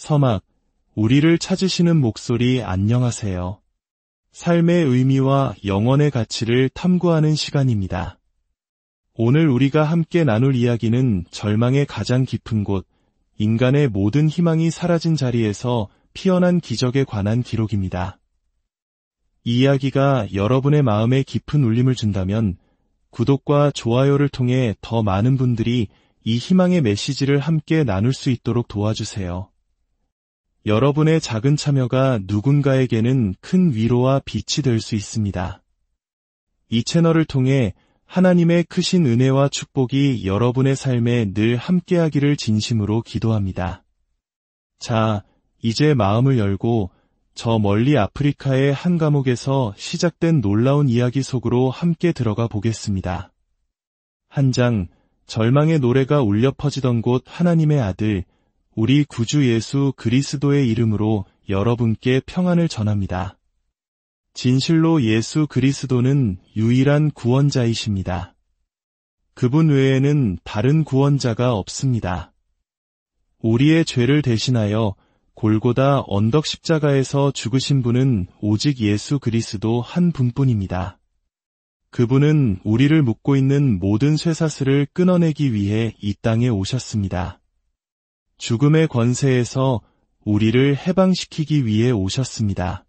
서막, 우리를 찾으시는 목소리 안녕하세요. 삶의 의미와 영혼의 가치를 탐구하는 시간입니다. 오늘 우리가 함께 나눌 이야기는 절망의 가장 깊은 곳, 인간의 모든 희망이 사라진 자리에서 피어난 기적에 관한 기록입니다. 이 이야기가 여러분의 마음에 깊은 울림을 준다면 구독과 좋아요를 통해 더 많은 분들이 이 희망의 메시지를 함께 나눌 수 있도록 도와주세요. 여러분의 작은 참여가 누군가에게는 큰 위로와 빛이 될 수 있습니다. 이 채널을 통해 하나님의 크신 은혜와 축복이 여러분의 삶에 늘 함께하기를 진심으로 기도합니다. 자, 이제 마음을 열고 저 멀리 아프리카의 한 감옥에서 시작된 놀라운 이야기 속으로 함께 들어가 보겠습니다. 한 장, 절망의 노래가 울려 퍼지던 곳 하나님의 아들, 우리 구주 예수 그리스도의 이름으로 여러분께 평안을 전합니다. 진실로 예수 그리스도는 유일한 구원자이십니다. 그분 외에는 다른 구원자가 없습니다. 우리의 죄를 대신하여 골고다 언덕 십자가에서 죽으신 분은 오직 예수 그리스도 한 분뿐입니다. 그분은 우리를 묶고 있는 모든 쇠사슬을 끊어내기 위해 이 땅에 오셨습니다. 죽음의 권세에서 우리를 해방시키기 위해 오셨습니다.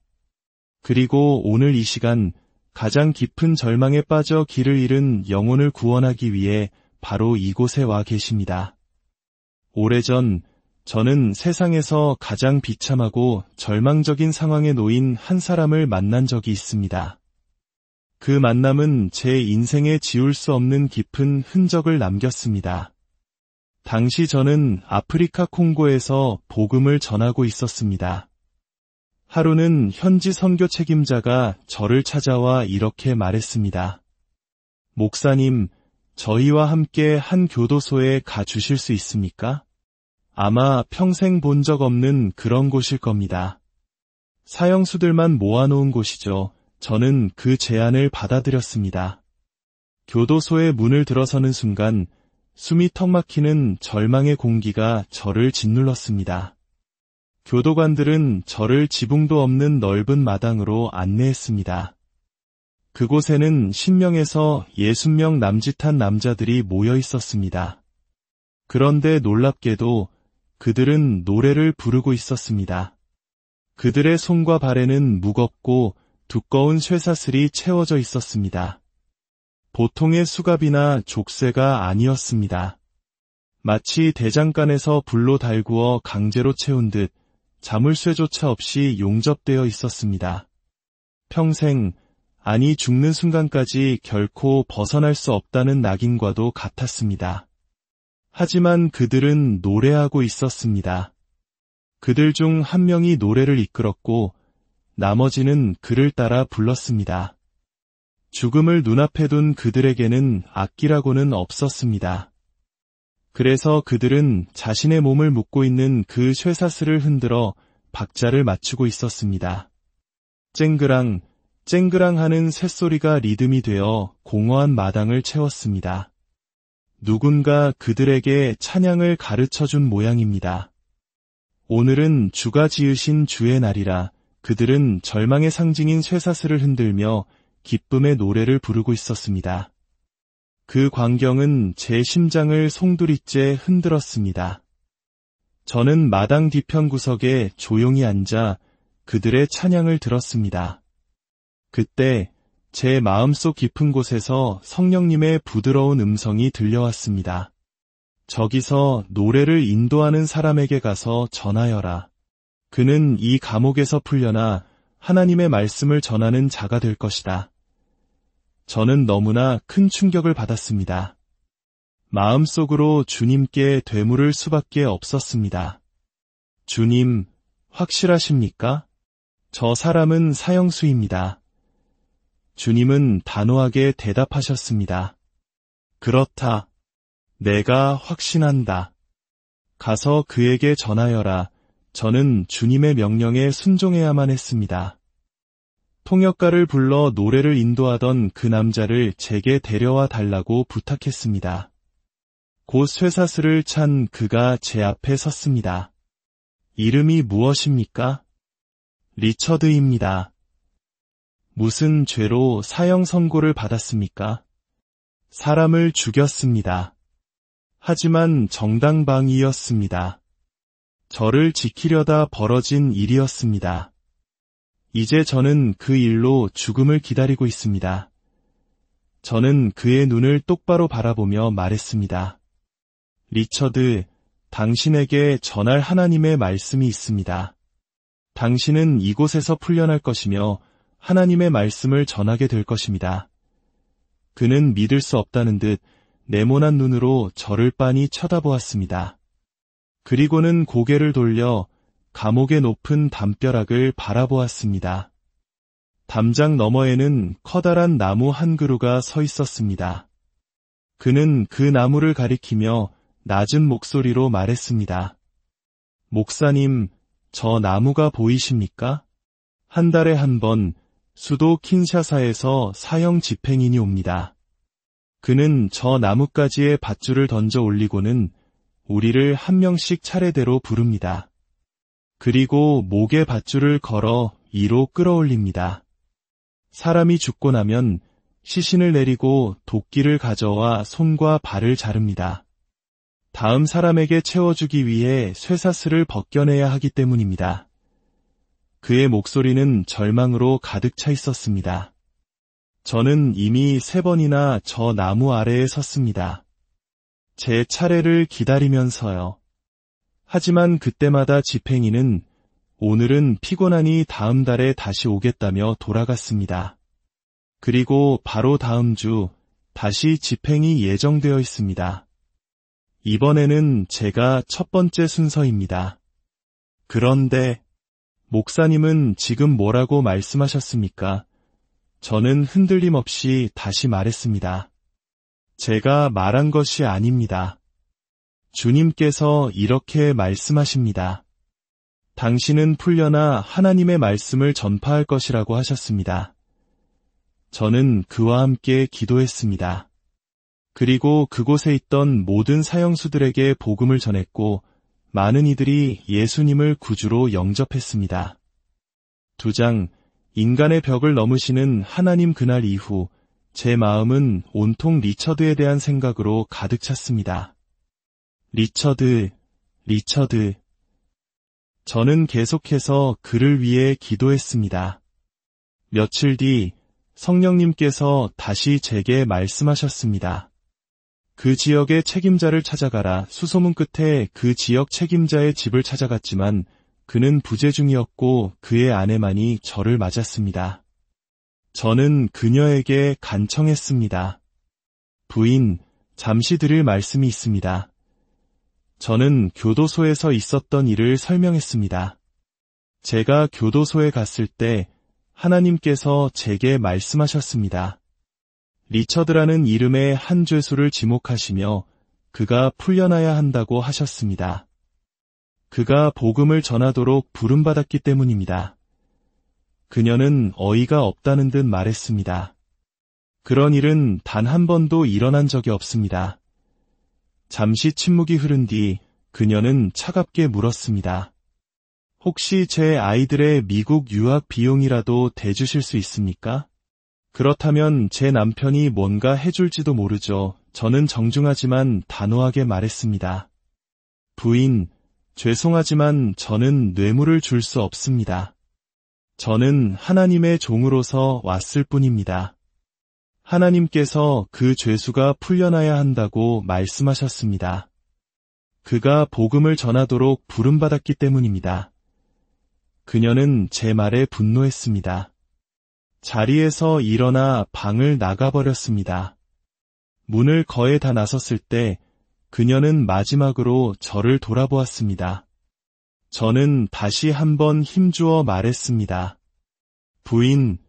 그리고 오늘 이 시간 가장 깊은 절망에 빠져 길을 잃은 영혼을 구원하기 위해 바로 이곳에 와 계십니다. 오래전 저는 세상에서 가장 비참하고 절망적인 상황에 놓인 한 사람을 만난 적이 있습니다. 그 만남은 제 인생에 지울 수 없는 깊은 흔적을 남겼습니다. 당시 저는 아프리카 콩고에서 복음을 전하고 있었습니다. 하루는 현지 선교 책임자가 저를 찾아와 이렇게 말했습니다. 목사님, 저희와 함께 한 교도소에 가 주실 수 있습니까? 아마 평생 본 적 없는 그런 곳일 겁니다. 사형수들만 모아놓은 곳이죠. 저는 그 제안을 받아들였습니다. 교도소의 문을 들어서는 순간 숨이 턱 막히는 절망의 공기가 저를 짓눌렀습니다. 교도관들은 저를 지붕도 없는 넓은 마당으로 안내했습니다. 그곳에는 10명에서 60명 남짓한 남자들이 모여 있었습니다. 그런데 놀랍게도 그들은 노래를 부르고 있었습니다. 그들의 손과 발에는 무겁고 두꺼운 쇠사슬이 채워져 있었습니다. 보통의 수갑이나 족쇄가 아니었습니다. 마치 대장간에서 불로 달구어 강제로 채운 듯 자물쇠조차 없이 용접되어 있었습니다. 평생, 아니 죽는 순간까지 결코 벗어날 수 없다는 낙인과도 같았습니다. 하지만 그들은 노래하고 있었습니다. 그들 중 한 명이 노래를 이끌었고 나머지는 그를 따라 불렀습니다. 죽음을 눈앞에 둔 그들에게는 악기라고는 없었습니다. 그래서 그들은 자신의 몸을 묶고 있는 그 쇠사슬을 흔들어 박자를 맞추고 있었습니다. 쨍그랑, 쨍그랑 하는 쇳소리가 리듬이 되어 공허한 마당을 채웠습니다. 누군가 그들에게 찬양을 가르쳐준 모양입니다. 오늘은 주가 지으신 주의 날이라 그들은 절망의 상징인 쇠사슬을 흔들며 기쁨의 노래를 부르고 있었습니다. 그 광경은 제 심장을 송두리째 흔들었습니다. 저는 마당 뒤편 구석에 조용히 앉아 그들의 찬양을 들었습니다. 그때 제 마음속 깊은 곳에서 성령님의 부드러운 음성이 들려왔습니다. 저기서 노래를 인도하는 사람에게 가서 전하여라. 그는 이 감옥에서 풀려나 하나님의 말씀을 전하는 자가 될 것이다. 저는 너무나 큰 충격을 받았습니다. 마음속으로 주님께 되물을 수밖에 없었습니다. 주님, 확실하십니까? 저 사람은 사형수입니다. 주님은 단호하게 대답하셨습니다. 그렇다. 내가 확신한다. 가서 그에게 전하여라. 저는 주님의 명령에 순종해야만 했습니다. 통역가를 불러 노래를 인도하던 그 남자를 제게 데려와 달라고 부탁했습니다. 곧 쇠사슬을 찬 그가 제 앞에 섰습니다. 이름이 무엇입니까? 리처드입니다. 무슨 죄로 사형 선고를 받았습니까? 사람을 죽였습니다. 하지만 정당방위였습니다. 저를 지키려다 벌어진 일이었습니다. 이제 저는 그 일로 죽음을 기다리고 있습니다. 저는 그의 눈을 똑바로 바라보며 말했습니다. 리처드, 당신에게 전할 하나님의 말씀이 있습니다. 당신은 이곳에서 풀려날 것이며 하나님의 말씀을 전하게 될 것입니다. 그는 믿을 수 없다는 듯 네모난 눈으로 저를 빤히 쳐다보았습니다. 그리고는 고개를 돌려 감옥의 높은 담벼락을 바라보았습니다. 담장 너머에는 커다란 나무 한 그루가 서 있었습니다. 그는 그 나무를 가리키며 낮은 목소리로 말했습니다. 목사님, 저 나무가 보이십니까? 한 달에 한 번 수도 킨샤사에서 사형 집행인이 옵니다. 그는 저 나뭇가지에 밧줄을 던져 올리고는 우리를 한 명씩 차례대로 부릅니다. 그리고 목에 밧줄을 걸어 이로 끌어올립니다. 사람이 죽고 나면 시신을 내리고 도끼를 가져와 손과 발을 자릅니다. 다음 사람에게 채워주기 위해 쇠사슬을 벗겨내야 하기 때문입니다. 그의 목소리는 절망으로 가득 차 있었습니다. 저는 이미 3번이나 저 나무 아래에 섰습니다. 제 차례를 기다리면서요. 하지만 그때마다 집행인은 오늘은 피곤하니 다음 달에 다시 오겠다며 돌아갔습니다. 그리고 바로 다음 주 다시 집행이 예정되어 있습니다. 이번에는 제가 첫 번째 순서입니다. 그런데 목사님은 지금 뭐라고 말씀하셨습니까? 저는 흔들림 없이 다시 말했습니다. 제가 말한 것이 아닙니다. 주님께서 이렇게 말씀하십니다. 당신은 풀려나 하나님의 말씀을 전파할 것이라고 하셨습니다. 저는 그와 함께 기도했습니다. 그리고 그곳에 있던 모든 사형수들에게 복음을 전했고 많은 이들이 예수님을 구주로 영접했습니다. 2장, 인간의 벽을 넘으시는 하나님 그날 이후 제 마음은 온통 리처드에 대한 생각으로 가득 찼습니다. 리처드. 저는 계속해서 그를 위해 기도했습니다. 며칠 뒤 성령님께서 다시 제게 말씀하셨습니다. 그 지역의 책임자를 찾아가라. 수소문 끝에 그 지역 책임자의 집을 찾아갔지만 그는 부재 중이었고 그의 아내만이 저를 맞았습니다. 저는 그녀에게 간청했습니다. 부인, 잠시 드릴 말씀이 있습니다. 저는 교도소에서 있었던 일을 설명했습니다. 제가 교도소에 갔을 때 하나님께서 제게 말씀하셨습니다. 리처드라는 이름의 한 죄수를 지목하시며 그가 풀려나야 한다고 하셨습니다. 그가 복음을 전하도록 부름받았기 때문입니다. 그녀는 어이가 없다는 듯 말했습니다. 그런 일은 단 한 번도 일어난 적이 없습니다. 잠시 침묵이 흐른 뒤 그녀는 차갑게 물었습니다. 혹시 제 아이들의 미국 유학 비용이라도 대주실 수 있습니까? 그렇다면 제 남편이 뭔가 해줄지도 모르죠. 저는 정중하지만 단호하게 말했습니다. 부인, 죄송하지만 저는 뇌물을 줄 수 없습니다. 저는 하나님의 종으로서 왔을 뿐입니다. 하나님께서 그 죄수가 풀려나야 한다고 말씀하셨습니다. 그가 복음을 전하도록 부름받았기 때문입니다. 그녀는 제 말에 분노했습니다. 자리에서 일어나 방을 나가버렸습니다. 문을 거의 다 나섰을 때 그녀는 마지막으로 저를 돌아보았습니다. 저는 다시 한번 힘주어 말했습니다. 부인,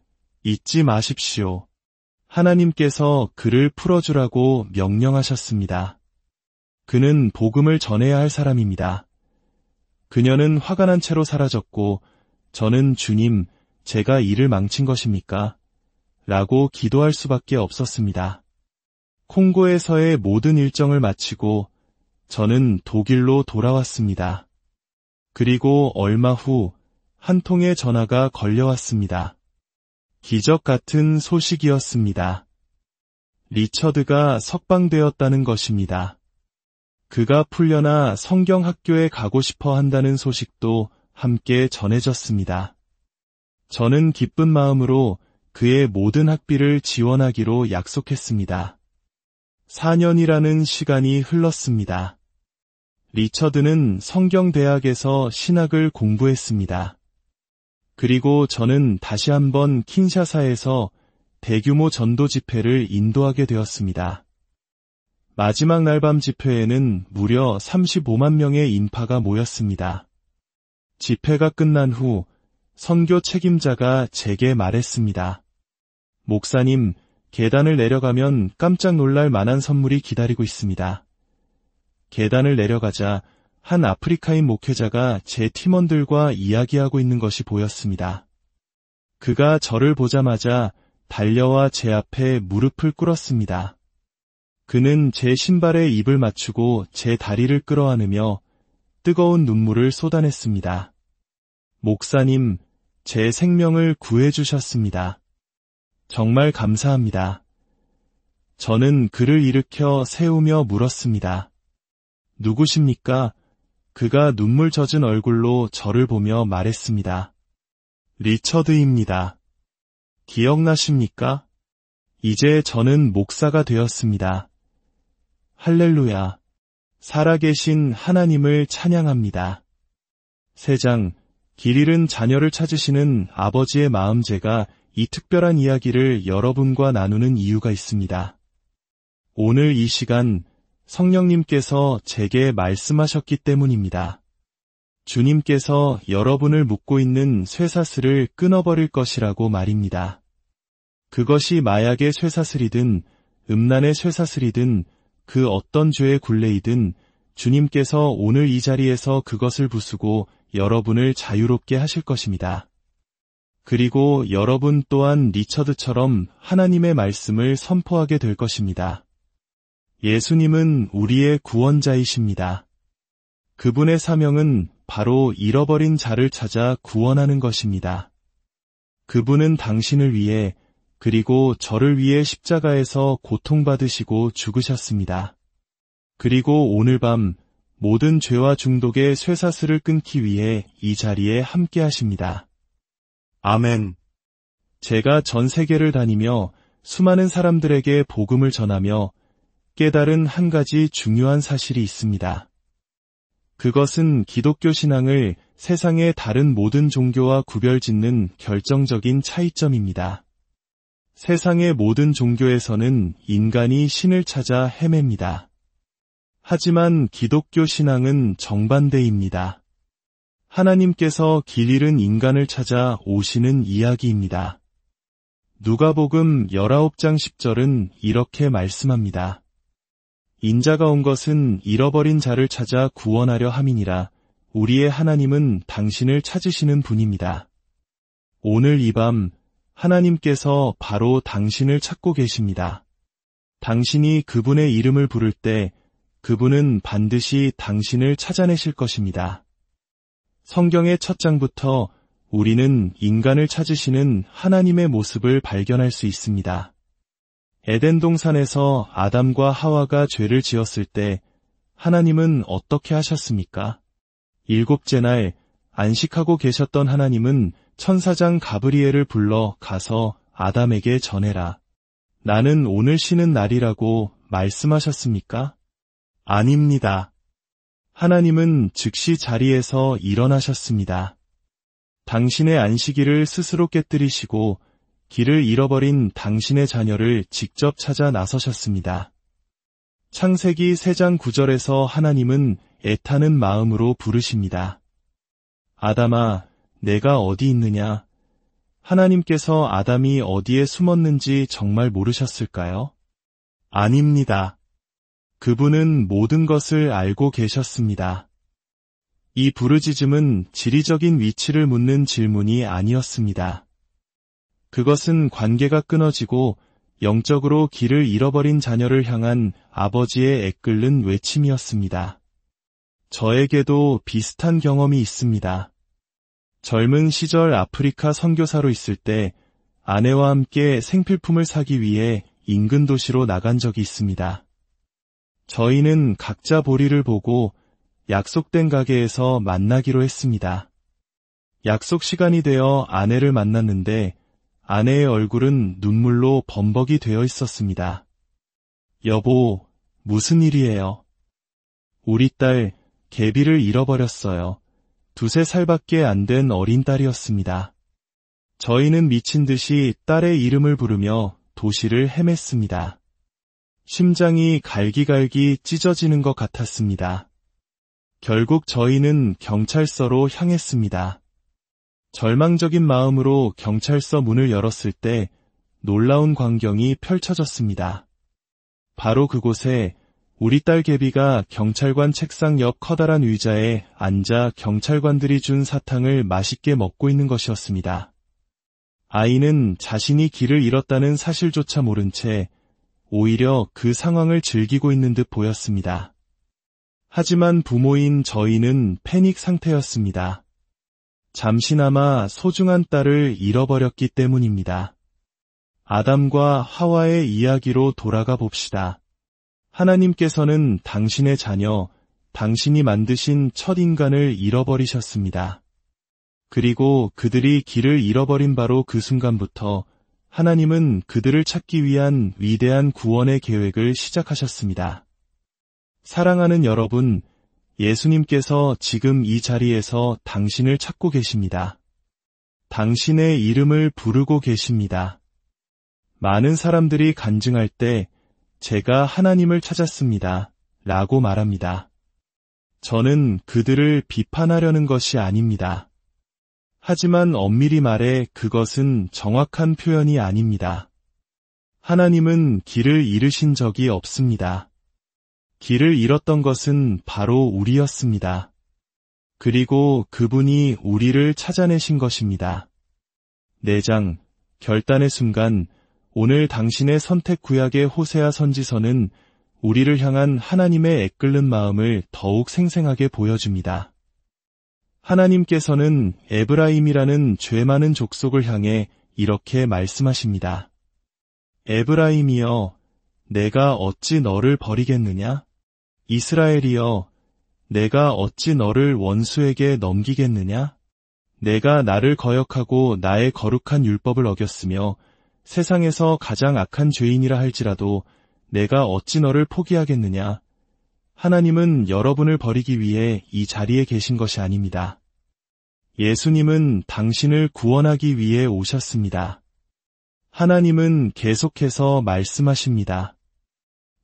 잊지 마십시오. 하나님께서 그를 풀어주라고 명령하셨습니다. 그는 복음을 전해야 할 사람입니다. 그녀는 화가 난 채로 사라졌고 저는 주님, 제가 일을 망친 것입니까? 라고 기도할 수밖에 없었습니다. 콩고에서의 모든 일정을 마치고 저는 독일로 돌아왔습니다. 그리고 얼마 후 한 통의 전화가 걸려왔습니다. 기적 같은 소식이었습니다. 리처드가 석방되었다는 것입니다. 그가 풀려나 성경 학교에 가고 싶어 한다는 소식도 함께 전해졌습니다. 저는 기쁜 마음으로 그의 모든 학비를 지원하기로 약속했습니다. 4년이라는 시간이 흘렀습니다. 리처드는 성경대학에서 신학을 공부했습니다. 그리고 저는 다시 한번 킨샤사에서 대규모 전도 집회를 인도하게 되었습니다. 마지막 날 밤 집회에는 무려 35만 명의 인파가 모였습니다. 집회가 끝난 후 선교 책임자가 제게 말했습니다. 목사님, 계단을 내려가면 깜짝 놀랄 만한 선물이 기다리고 있습니다. 계단을 내려가자 한 아프리카인 목회자가 제 팀원들과 이야기하고 있는 것이 보였습니다. 그가 저를 보자마자 달려와 제 앞에 무릎을 꿇었습니다. 그는 제 신발에 입을 맞추고 제 다리를 끌어안으며 뜨거운 눈물을 쏟아냈습니다. 목사님, 제 생명을 구해주셨습니다. 정말 감사합니다. 저는 그를 일으켜 세우며 물었습니다. 누구십니까? 그가 눈물 젖은 얼굴로 저를 보며 말했습니다. 리처드입니다. 기억나십니까? 이제 저는 목사가 되었습니다. 할렐루야. 살아계신 하나님을 찬양합니다. 3장, 길 잃은 자녀를 찾으시는 아버지의 마음. 제가 이 특별한 이야기를 여러분과 나누는 이유가 있습니다. 오늘 이 시간 성령님께서 제게 말씀하셨기 때문입니다. 주님께서 여러분을 묶고 있는 쇠사슬을 끊어버릴 것이라고 말입니다. 그것이 마약의 쇠사슬이든 음란의 쇠사슬이든 그 어떤 죄의 굴레이든 주님께서 오늘 이 자리에서 그것을 부수고 여러분을 자유롭게 하실 것입니다. 그리고 여러분 또한 리처드처럼 하나님의 말씀을 선포하게 될 것입니다. 예수님은 우리의 구원자이십니다. 그분의 사명은 바로 잃어버린 자를 찾아 구원하는 것입니다. 그분은 당신을 위해 그리고 저를 위해 십자가에서 고통받으시고 죽으셨습니다. 그리고 오늘 밤 모든 죄와 중독의 쇠사슬을 끊기 위해 이 자리에 함께 하십니다. 아멘. 제가 전 세계를 다니며 수많은 사람들에게 복음을 전하며 깨달은 한 가지 중요한 사실이 있습니다. 그것은 기독교 신앙을 세상의 다른 모든 종교와 구별짓는 결정적인 차이점입니다. 세상의 모든 종교에서는 인간이 신을 찾아 헤맵니다. 하지만 기독교 신앙은 정반대입니다. 하나님께서 길 잃은 인간을 찾아 오시는 이야기입니다. 누가복음 19장 10절은 이렇게 말씀합니다. 인자가 온 것은 잃어버린 자를 찾아 구원하려 함이니라. 우리의 하나님은 당신을 찾으시는 분입니다. 오늘 이 밤 하나님께서 바로 당신을 찾고 계십니다. 당신이 그분의 이름을 부를 때 그분은 반드시 당신을 찾아내실 것입니다. 성경의 첫 장부터 우리는 인간을 찾으시는 하나님의 모습을 발견할 수 있습니다. 에덴 동산에서 아담과 하와가 죄를 지었을 때 하나님은 어떻게 하셨습니까? 7째 날 안식하고 계셨던 하나님은 천사장 가브리엘을 불러 가서 아담에게 전해라. 나는 오늘 쉬는 날이라고 말씀하셨습니까? 아닙니다. 하나님은 즉시 자리에서 일어나셨습니다. 당신의 안식일을 스스로 깨뜨리시고 길을 잃어버린 당신의 자녀를 직접 찾아 나서셨습니다. 창세기 3장 9절에서 하나님은 애타는 마음으로 부르십니다. 아담아, 내가 어디 있느냐? 하나님께서 아담이 어디에 숨었는지 정말 모르셨을까요? 아닙니다. 그분은 모든 것을 알고 계셨습니다. 이 부르짖음은 지리적인 위치를 묻는 질문이 아니었습니다. 그것은 관계가 끊어지고 영적으로 길을 잃어버린 자녀를 향한 아버지의 애끓는 외침이었습니다. 저에게도 비슷한 경험이 있습니다. 젊은 시절 아프리카 선교사로 있을 때 아내와 함께 생필품을 사기 위해 인근 도시로 나간 적이 있습니다. 저희는 각자 보리를 보고 약속된 가게에서 만나기로 했습니다. 약속 시간이 되어 아내를 만났는데 아내의 얼굴은 눈물로 범벅이 되어 있었습니다. 여보, 무슨 일이에요? 우리 딸 개비를 잃어버렸어요. 2~3살밖에 안 된 어린 딸이었습니다. 저희는 미친 듯이 딸의 이름을 부르며 도시를 헤맸습니다. 심장이 갈기갈기 찢어지는 것 같았습니다. 결국 저희는 경찰서로 향했습니다. 절망적인 마음으로 경찰서 문을 열었을 때 놀라운 광경이 펼쳐졌습니다. 바로 그곳에 우리 딸 개비가 경찰관 책상 옆 커다란 의자에 앉아 경찰관들이 준 사탕을 맛있게 먹고 있는 것이었습니다. 아이는 자신이 길을 잃었다는 사실조차 모른 채 오히려 그 상황을 즐기고 있는 듯 보였습니다. 하지만 부모인 저희는 패닉 상태였습니다. 잠시나마 소중한 딸을 잃어버렸기 때문입니다. 아담과 하와의 이야기로 돌아가 봅시다. 하나님께서는 당신의 자녀, 당신이 만드신 첫 인간을 잃어버리셨습니다. 그리고 그들이 길을 잃어버린 바로 그 순간부터 하나님은 그들을 찾기 위한 위대한 구원의 계획을 시작하셨습니다. 사랑하는 여러분, 예수님께서 지금 이 자리에서 당신을 찾고 계십니다. 당신의 이름을 부르고 계십니다. 많은 사람들이 간증할 때 제가 하나님을 찾았습니다. 라고 말합니다. 저는 그들을 비판하려는 것이 아닙니다. 하지만 엄밀히 말해 그것은 정확한 표현이 아닙니다. 하나님은 길을 잃으신 적이 없습니다. 길을 잃었던 것은 바로 우리였습니다. 그리고 그분이 우리를 찾아내신 것입니다. 4장, 결단의 순간, 오늘 당신의 선택 구약의 호세아 선지서는 우리를 향한 하나님의 애끓는 마음을 더욱 생생하게 보여줍니다. 하나님께서는 에브라임이라는 죄 많은 족속을 향해 이렇게 말씀하십니다. 에브라임이여, 내가 어찌 너를 버리겠느냐? 이스라엘이여, 내가 어찌 너를 원수에게 넘기겠느냐? 내가 나를 거역하고 나의 거룩한 율법을 어겼으며 세상에서 가장 악한 죄인이라 할지라도 내가 어찌 너를 포기하겠느냐? 하나님은 여러분을 버리기 위해 이 자리에 계신 것이 아닙니다. 예수님은 당신을 구원하기 위해 오셨습니다. 하나님은 계속해서 말씀하십니다.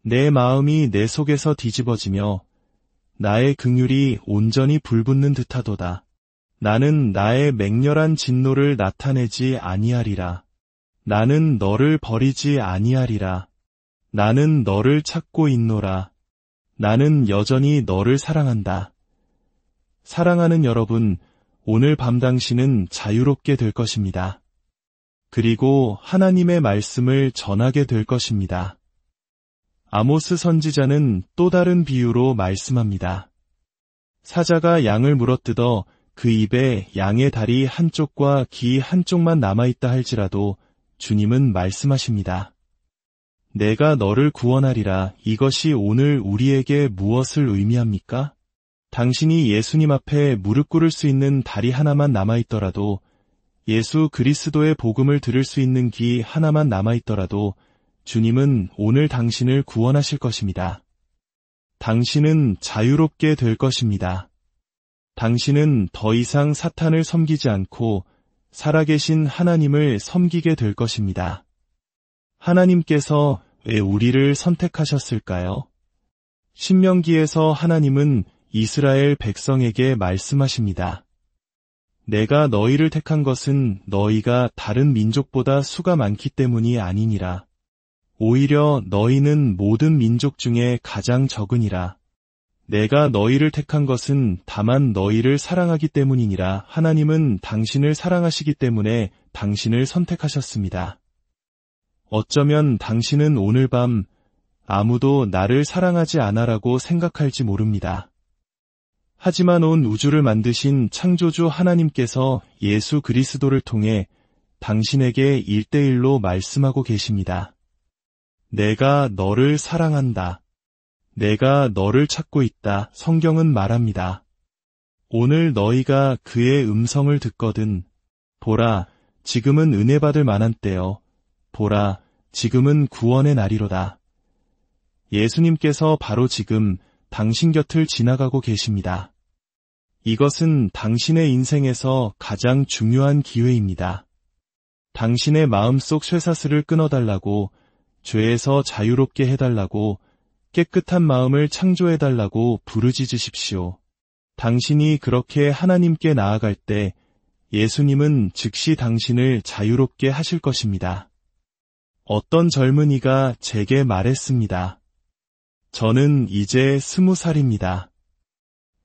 내 마음이 내 속에서 뒤집어지며 나의 긍휼이 온전히 불붙는 듯하도다. 나는 나의 맹렬한 진노를 나타내지 아니하리라. 나는 너를 버리지 아니하리라. 나는 너를 찾고 있노라. 나는 여전히 너를 사랑한다. 사랑하는 여러분, 오늘 밤 당신은 자유롭게 될 것입니다. 그리고 하나님의 말씀을 전하게 될 것입니다. 아모스 선지자는 또 다른 비유로 말씀합니다. 사자가 양을 물어뜯어 그 입에 양의 다리 한쪽과 귀 한쪽만 남아있다 할지라도 주님은 말씀하십니다. 내가 너를 구원하리라. 이것이 오늘 우리에게 무엇을 의미합니까? 당신이 예수님 앞에 무릎 꿇을 수 있는 다리 하나만 남아있더라도, 예수 그리스도의 복음을 들을 수 있는 귀 하나만 남아있더라도 주님은 오늘 당신을 구원하실 것입니다. 당신은 자유롭게 될 것입니다. 당신은 더 이상 사탄을 섬기지 않고 살아계신 하나님을 섬기게 될 것입니다. 하나님께서 왜 우리를 선택하셨을까요? 신명기에서 하나님은 이스라엘 백성에게 말씀하십니다. 내가 너희를 택한 것은 너희가 다른 민족보다 수가 많기 때문이 아니니라. 오히려 너희는 모든 민족 중에 가장 적으니라. 내가 너희를 택한 것은 다만 너희를 사랑하기 때문이니라. 하나님은 당신을 사랑하시기 때문에 당신을 선택하셨습니다. 어쩌면 당신은 오늘 밤 아무도 나를 사랑하지 않아라고 생각할지 모릅니다. 하지만 온 우주를 만드신 창조주 하나님께서 예수 그리스도를 통해 당신에게 1대1로 말씀하고 계십니다. 내가 너를 사랑한다. 내가 너를 찾고 있다. 성경은 말합니다. 오늘 너희가 그의 음성을 듣거든. 보라, 지금은 은혜 받을 만한 때요. 보라, 지금은 구원의 날이로다. 예수님께서 바로 지금 당신 곁을 지나가고 계십니다. 이것은 당신의 인생에서 가장 중요한 기회입니다. 당신의 마음속 쇠사슬을 끊어달라고, 죄에서 자유롭게 해달라고, 깨끗한 마음을 창조해달라고 부르짖으십시오. 당신이 그렇게 하나님께 나아갈 때 예수님은 즉시 당신을 자유롭게 하실 것입니다. 어떤 젊은이가 제게 말했습니다. 저는 이제 20살입니다.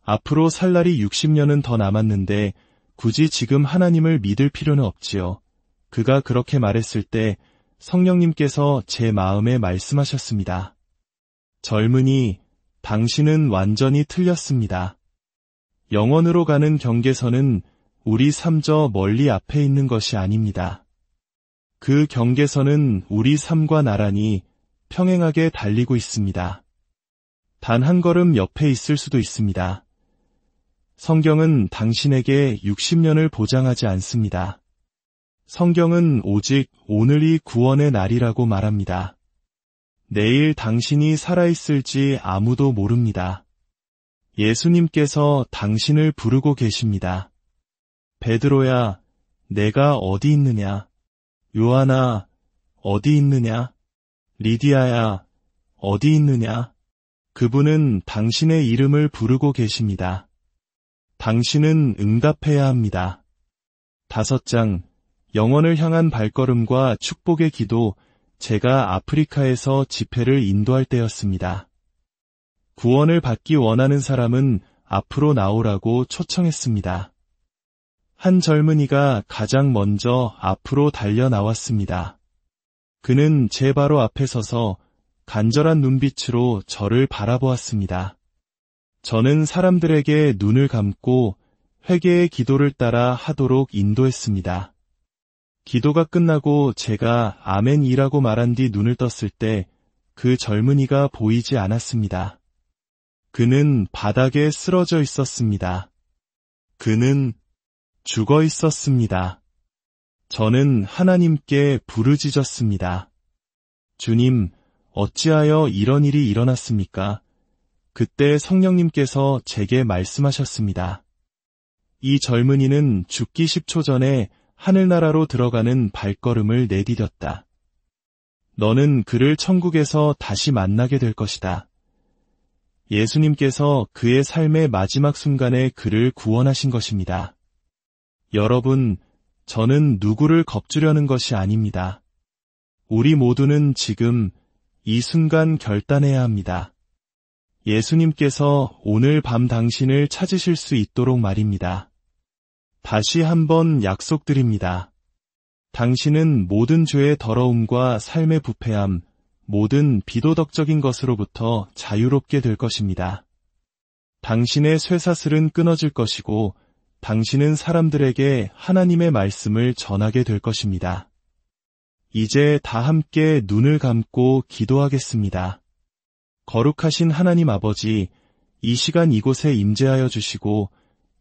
앞으로 살 날이 60년은 더 남았는데 굳이 지금 하나님을 믿을 필요는 없지요. 그가 그렇게 말했을 때 성령님께서 제 마음에 말씀하셨습니다. 젊은이, 당신은 완전히 틀렸습니다. 영원으로 가는 경계선은 우리 삶 저 멀리 앞에 있는 것이 아닙니다. 그 경계선은 우리 삶과 나란히 평행하게 달리고 있습니다. 단 한 걸음 옆에 있을 수도 있습니다. 성경은 당신에게 60년을 보장하지 않습니다. 성경은 오직 오늘이 구원의 날이라고 말합니다. 내일 당신이 살아있을지 아무도 모릅니다. 예수님께서 당신을 부르고 계십니다. 베드로야, 내가 어디 있느냐? 요한아, 어디 있느냐? 리디아야, 어디 있느냐? 그분은 당신의 이름을 부르고 계십니다. 당신은 응답해야 합니다. 5장, 영원을 향한 발걸음과 축복의 기도. 제가 아프리카에서 집회를 인도할 때였습니다. 구원을 받기 원하는 사람은 앞으로 나오라고 초청했습니다. 한 젊은이가 가장 먼저 앞으로 달려 나왔습니다. 그는 제 바로 앞에 서서 간절한 눈빛으로 저를 바라보았습니다. 저는 사람들에게 눈을 감고 회개의 기도를 따라 하도록 인도했습니다. 기도가 끝나고 제가 아멘이라고 말한 뒤 눈을 떴을 때 그 젊은이가 보이지 않았습니다. 그는 바닥에 쓰러져 있었습니다. 그는 죽어 있었습니다. 저는 하나님께 부르짖었습니다. 주님, 어찌하여 이런 일이 일어났습니까? 그때 성령님께서 제게 말씀하셨습니다. 이 젊은이는 죽기 10초 전에 하늘나라로 들어가는 발걸음을 내디뎠다. 너는 그를 천국에서 다시 만나게 될 것이다. 예수님께서 그의 삶의 마지막 순간에 그를 구원하신 것입니다. 여러분, 저는 누구를 겁주려는 것이 아닙니다. 우리 모두는 지금 이 순간 결단해야 합니다. 예수님께서 오늘 밤 당신을 찾으실 수 있도록 말입니다. 다시 한번 약속드립니다. 당신은 모든 죄의 더러움과 삶의 부패함, 모든 비도덕적인 것으로부터 자유롭게 될 것입니다. 당신의 쇠사슬은 끊어질 것이고 당신은 사람들에게 하나님의 말씀을 전하게 될 것입니다. 이제 다 함께 눈을 감고 기도하겠습니다. 거룩하신 하나님 아버지, 이 시간 이곳에 임재하여 주시고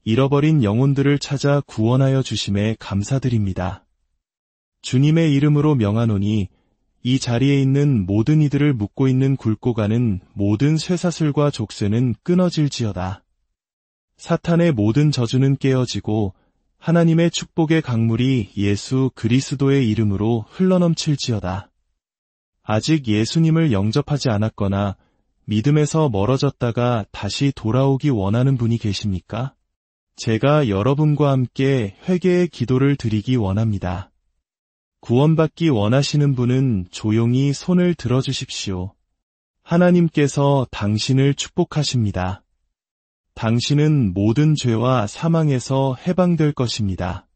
잃어버린 영혼들을 찾아 구원하여 주심에 감사드립니다. 주님의 이름으로 명하노니 이 자리에 있는 모든 이들을 묶고 있는 굵고 가는 모든 쇠사슬과 족쇄는 끊어질지어다. 사탄의 모든 저주는 깨어지고 하나님의 축복의 강물이 예수 그리스도의 이름으로 흘러넘칠지어다. 아직 예수님을 영접하지 않았거나 믿음에서 멀어졌다가 다시 돌아오기 원하는 분이 계십니까? 제가 여러분과 함께 회개의 기도를 드리기 원합니다. 구원받기 원하시는 분은 조용히 손을 들어주십시오. 하나님께서 당신을 축복하십니다. 당신은 모든 죄와 사망에서 해방될 것입니다.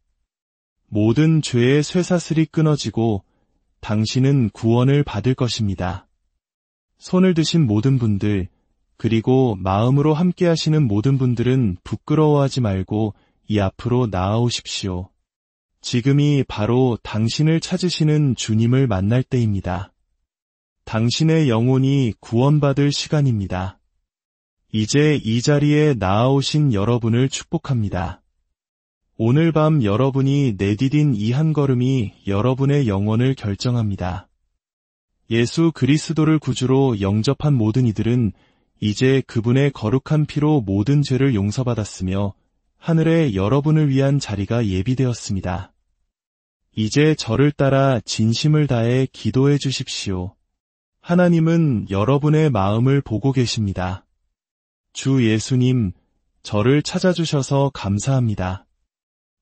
모든 죄의 쇠사슬이 끊어지고 당신은 구원을 받을 것입니다. 손을 드신 모든 분들, 그리고 마음으로 함께 하시는 모든 분들은 부끄러워하지 말고 이 앞으로 나아오십시오. 지금이 바로 당신을 찾으시는 주님을 만날 때입니다. 당신의 영혼이 구원받을 시간입니다. 이제 이 자리에 나아오신 여러분을 축복합니다. 오늘 밤 여러분이 내디딘 이 한 걸음이 여러분의 영혼을 결정합니다. 예수 그리스도를 구주로 영접한 모든 이들은 이제 그분의 거룩한 피로 모든 죄를 용서받았으며 하늘에 여러분을 위한 자리가 예비되었습니다. 이제 저를 따라 진심을 다해 기도해 주십시오. 하나님은 여러분의 마음을 보고 계십니다. 주 예수님, 저를 찾아주셔서 감사합니다.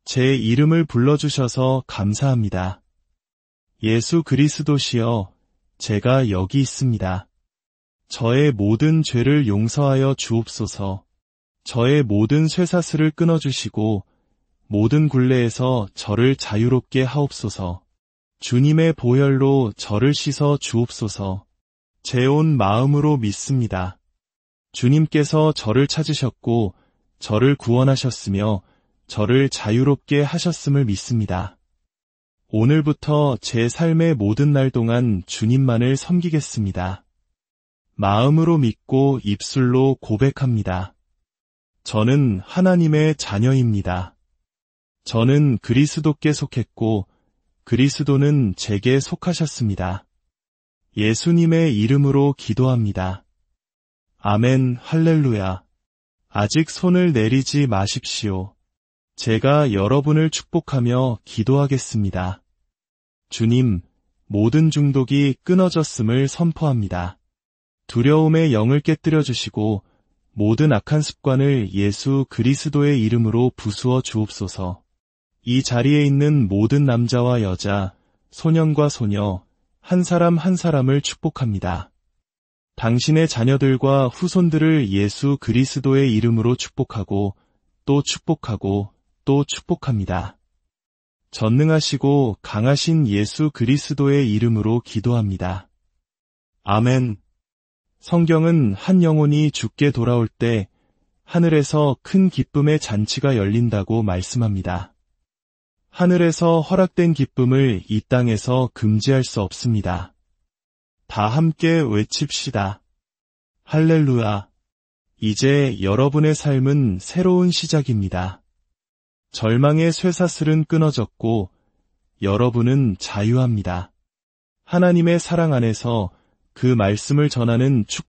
제 이름을 불러주셔서 감사합니다. 예수 그리스도시여, 제가 여기 있습니다. 저의 모든 죄를 용서하여 주옵소서. 저의 모든 쇠사슬을 끊어주시고 모든 굴레에서 저를 자유롭게 하옵소서. 주님의 보혈로 저를 씻어 주옵소서. 제 온 마음으로 믿습니다. 주님께서 저를 찾으셨고 저를 구원하셨으며 저를 자유롭게 하셨음을 믿습니다. 오늘부터 제 삶의 모든 날 동안 주님만을 섬기겠습니다. 마음으로 믿고 입술로 고백합니다. 저는 하나님의 자녀입니다. 저는 그리스도께 속했고 그리스도는 제게 속하셨습니다. 예수님의 이름으로 기도합니다. 아멘, 할렐루야. 아직 손을 내리지 마십시오. 제가 여러분을 축복하며 기도하겠습니다. 주님, 모든 중독이 끊어졌음을 선포합니다. 두려움의 영을 깨뜨려 주시고 모든 악한 습관을 예수 그리스도의 이름으로 부수어 주옵소서. 이 자리에 있는 모든 남자와 여자, 소년과 소녀, 한 사람 한 사람을 축복합니다. 당신의 자녀들과 후손들을 예수 그리스도의 이름으로 축복하고 또 축복하고 또 축복합니다. 전능하시고 강하신 예수 그리스도의 이름으로 기도합니다. 아멘. 성경은 한 영혼이 죽게 돌아올 때 하늘에서 큰 기쁨의 잔치가 열린다고 말씀합니다. 하늘에서 허락된 기쁨을 이 땅에서 금지할 수 없습니다. 다 함께 외칩시다. 할렐루야. 이제 여러분의 삶은 새로운 시작입니다. 절망의 쇠사슬은 끊어졌고 여러분은 자유합니다. 하나님의 사랑 안에서 그 말씀을 전하는 축복의